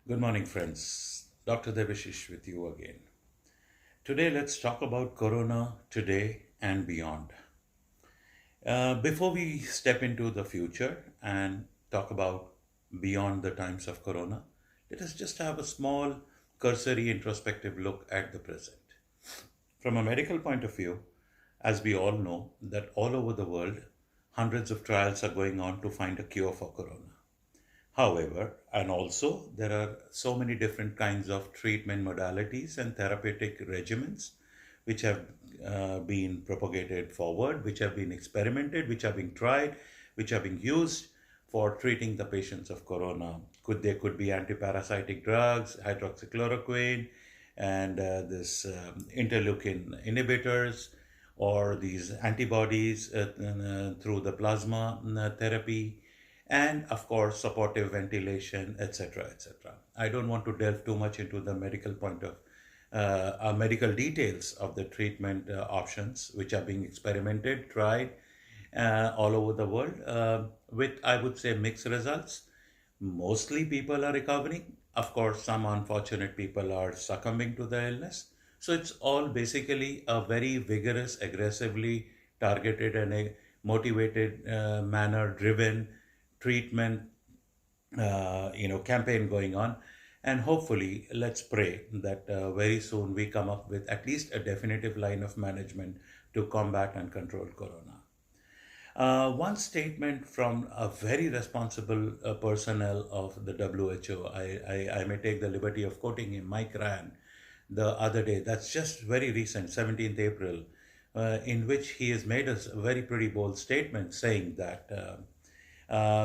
Good morning, friends. Dr. Devashish with you again. Today, let's talk about Corona today and beyond. Before we step into the future and talk about beyond the times of Corona, let us just have a small, cursory, introspective look at the present. From a medical point of view, as we all know, that all over the world, hundreds of trials are going on to find a cure for Corona. However, and also there are so many different kinds of treatment modalities and therapeutic regimens which have been propagated forward, which have been experimented, which are being tried, which are being used for treating the patients of corona. Could be antiparasitic drugs, hydroxychloroquine, and this interleukin inhibitors, or these antibodies through the plasma therapy, and of course supportive ventilation, etc., etc. I don't want to delve too much into the medical point of medical details of the treatment options which are being experimented, tried all over the world, with, I would say, mixed results. Mostly people are recovering. Of course, some unfortunate people are succumbing to the illness. So it's all basically a very vigorous, aggressively targeted, and a motivated, manner driven treatment campaign going on. And hopefully, let's pray that very soon we come up with at least a definitive line of management to combat and control corona. One statement from a very responsible personnel of the WHO, I may take the liberty of quoting him, Mike Ryan, the other day. That's just very recent, 17th April, in which he has made a very pretty bold statement saying that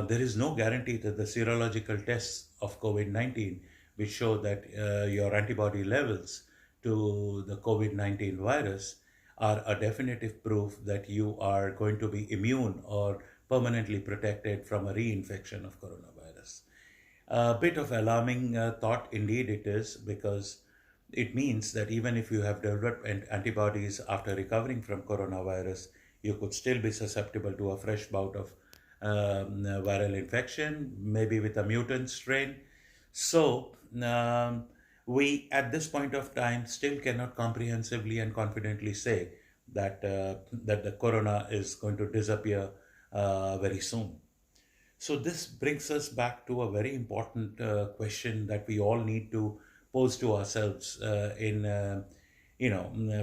there is no guarantee that the serological tests of COVID 19, which show that your antibody levels to the COVID 19 virus, are a definitive proof that you are going to be immune or permanently protected from a reinfection of coronavirus. A bit of alarming thought indeed it is, because it means that even if you have developed antibodies after recovering from coronavirus, you could still be susceptible to a fresh bout of viral infection, maybe with a mutant strain. So, we at this point of time still cannot comprehensively and confidently say that the corona is going to disappear very soon. So this brings us back to a very important question that we all need to pose to ourselves in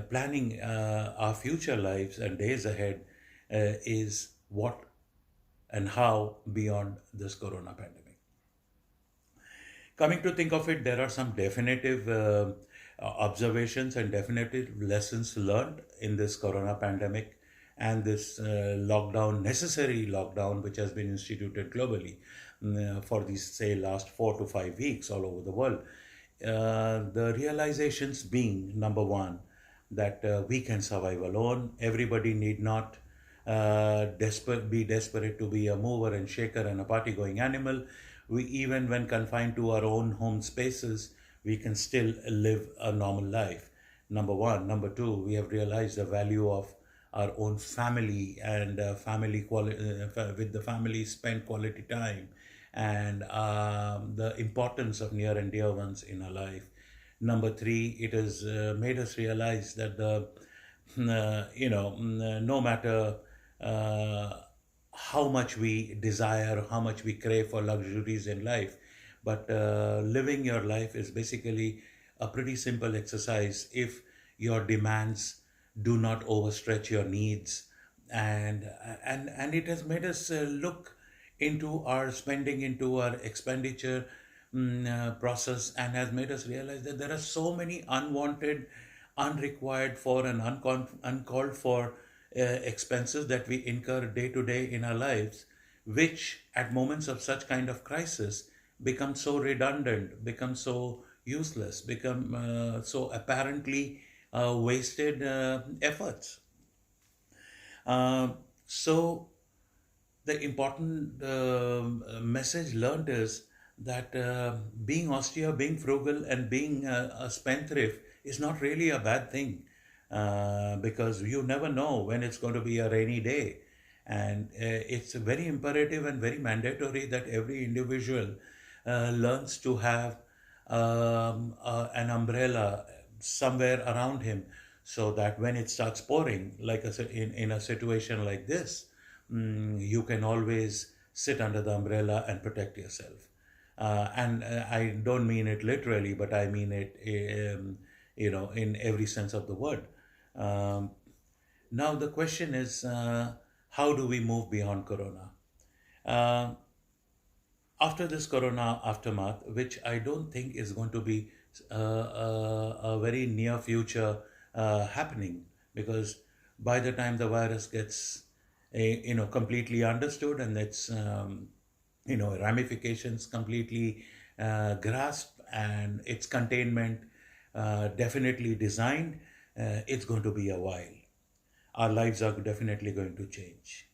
planning our future lives and days ahead, is what and how beyond this corona pandemic. Coming to think of it, there are some definitive observations and definitive lessons learned in this corona pandemic and this necessary lockdown, which has been instituted globally for these, say, last 4 to 5 weeks all over the world. The realizations being, number one, that we can survive alone. Everybody need not be desperate to be a mover and shaker and a party going animal. We, even when confined to our own home spaces, we can still live a normal life. Number one. Number two, we have realized the value of our own family, and with the family spend quality time, and the importance of near and dear ones in our life. Number three, it has made us realize that no matter uh, how much we desire, how much we crave for luxuries in life, but living your life is basically a pretty simple exercise if your demands do not overstretch your needs. And it has made us look into our spending, into our expenditure process, and has made us realize that there are so many unwanted, unrequired for, and uncalled for expenses that we incur day to day in our lives, which at moments of such kind of crisis become so redundant, become so useless, become so apparently wasted efforts. Uh, so the important message learned is that being austere, being frugal, and being a spendthrift is not really a bad thing, because you never know when it's going to be a rainy day. And it's very imperative and very mandatory that every individual learns to have an umbrella somewhere around him, so that when it starts pouring, in a situation like this, you can always sit under the umbrella and protect yourself. And I don't mean it literally, but I mean it, in every sense of the word. Um, Now the question is, how do we move beyond Corona? Uh, After this Corona aftermath, which I don't think is going to be a very near future happening, because by the time the virus gets completely understood and its ramifications completely grasped, and its containment definitely designed, it's going to be a while. Our lives are definitely going to change.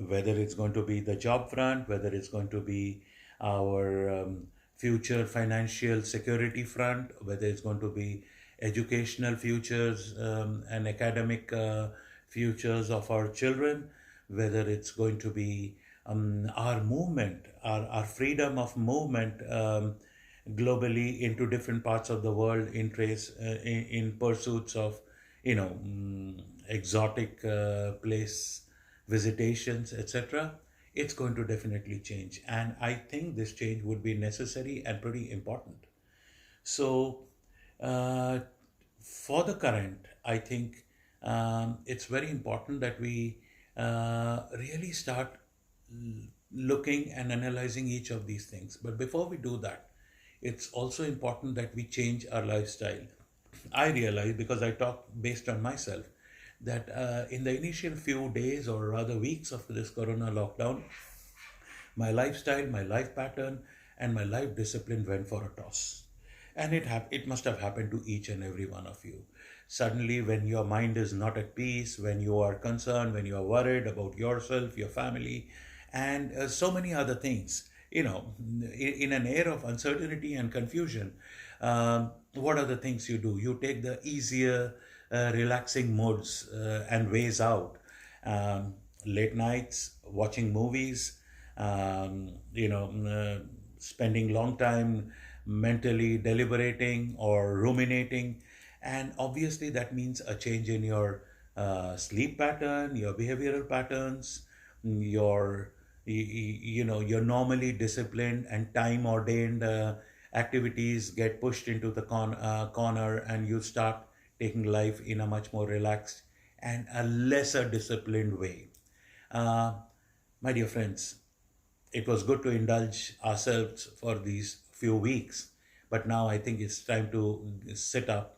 Whether it's going to be the job front, whether it's going to be our future financial security front, whether it's going to be educational futures and academic futures of our children, whether it's going to be our movement, our freedom of movement globally into different parts of the world in in pursuits of exotic place visitations, etc. It's going to definitely change, and I think this change would be necessary and pretty important. So, uh, for the current, I think it's very important that we really start looking and analyzing each of these things. But before we do that, it's also important that we change our lifestyle. I realize, because I talk based on myself, that in the initial few days or rather weeks of this Corona lockdown, my lifestyle, my life pattern, and my life discipline went for a toss. And it must have happened to each and every one of you. Suddenly, when your mind is not at peace, when you are concerned, when you are worried about yourself, your family, and so many other things, in an air of uncertainty and confusion, what are the things you do? You take the easier, relaxing modes and ways out. Late nights, watching movies, spending long time mentally deliberating or ruminating. And obviously, that means a change in your sleep pattern, your behavioral patterns, your your normally disciplined and time ordained activities get pushed into the corner, and you start taking life in a much more relaxed and a lesser disciplined way. uh, my dear friends, it was good to indulge ourselves for these few weeks, but now I think it's time to sit up,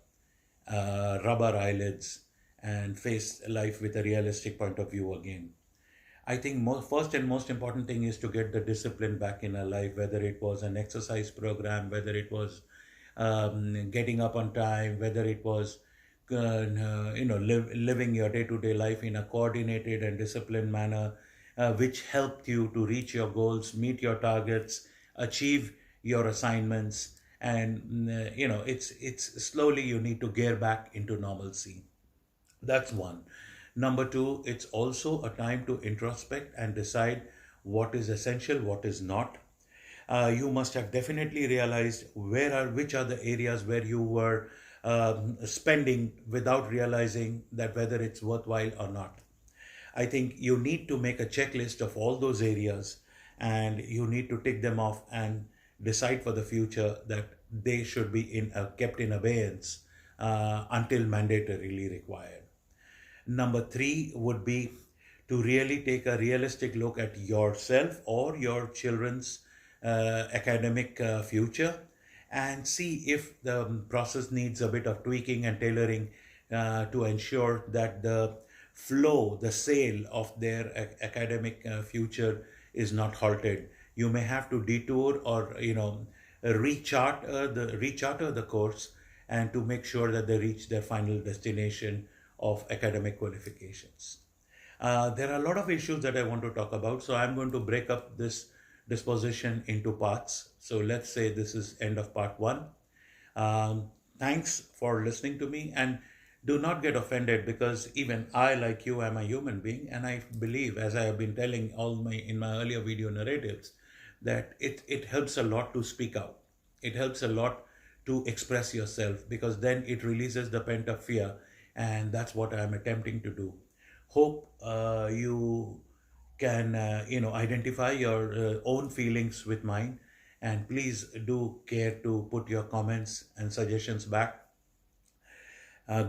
rub our eyelids, and face life with a realistic point of view again. I think first and most important thing is to get the discipline back in our life, whether it was an exercise program, whether it was getting up on time, whether it was living your day-to-day life in a coordinated and disciplined manner, which helped you to reach your goals, meet your targets, achieve your assignments, and it's slowly you need to gear back into normalcy. That's one. Number two, it's also a time to introspect and decide what is essential, what is not. You must have definitely realized which are the areas where you were spending without realizing that whether it's worthwhile or not. I think you need to make a checklist of all those areas, and you need to tick them off and decide for the future that they should be kept in abeyance until mandatorily required. Number three would be to really take a realistic look at yourself or your children's academic future, and see if the process needs a bit of tweaking and tailoring to ensure that the flow, the sail of their academic future is not halted. You may have to detour or recharter the course, and to make sure that they reach their final destination of academic qualifications. There are a lot of issues that I want to talk about, so I'm going to break up this disposition into parts. So let's say this is end of part one. Thanks for listening to me, and do not get offended, because even I, like you, am a human being, and I believe, as I have been telling in my earlier video narratives, that it helps a lot to speak out. It helps a lot to express yourself because then it releases the pent up fear, and that's what I'm attempting to do. Hope you can identify your own feelings with mine, and please do care to put your comments and suggestions back,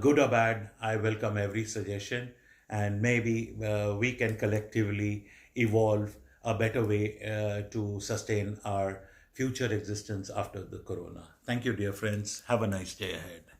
good or bad. I welcome every suggestion, and maybe we can collectively evolve a better way to sustain our future existence after the corona. Thank you, dear friends. Have a nice day ahead.